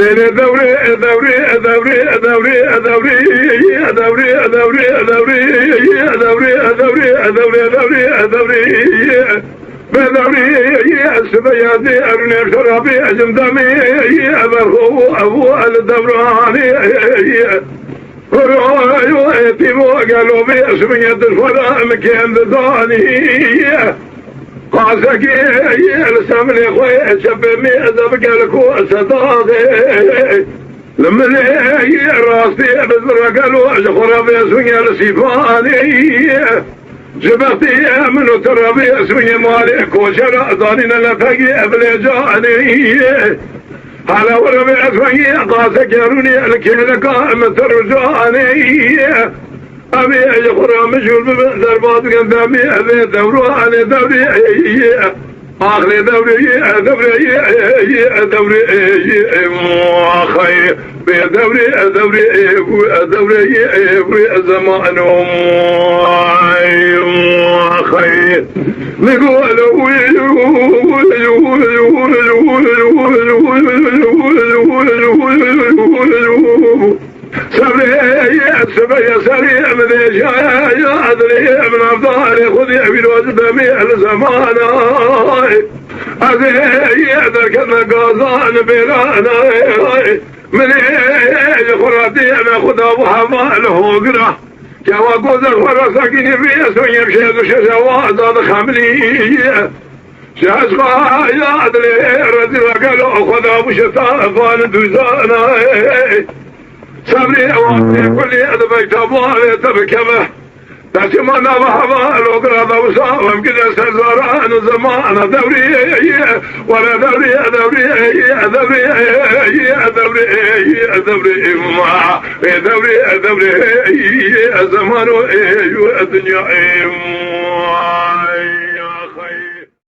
دوري دوري دوري دوري دوري دوري دوري دوري دوري دوري دوري دوري بدوري السبيادي أرني شرابي أجمدامي أبرهو أبو الدوراني رأيو اتمو قلبي اسمية الفرا مكان داني قاسك لسامني خوي شبمي ذبك لكو صداقي لما لي راسي بزرق الوجه خرابي اسمي السيفاني جبتي من ترابي اسمي مالك وشرع ضانينا لفقي ابلجاني على ورمي اسمي قاسك يروني الكيلك مترجاني أبي يخرى مجهول بمدربات قدامي أبي دوراني دوري آخر دوري دوري دوري أخي بدوري دوري دوري زمان أخي نقول سبي سريع من يا أدري من أفضالي خذي من وجدمي الزمان أذي ذاك النقاصان بلانا من خراتي أنا خذ أبو حماله قرا كوا قوز الفرسكين في اسمي يمشي شجوات خملي شاسقا يا أدري رزق قالوا خذ أبو شطافان دوزانا صبري أواني كلي أدبك تبالي تبكمه تسمى نبحبا الأقرى دوساهم كده سزران زمان دوري ولا دوري دوري دوري دوري دوري دوري دوري زمان الدنيا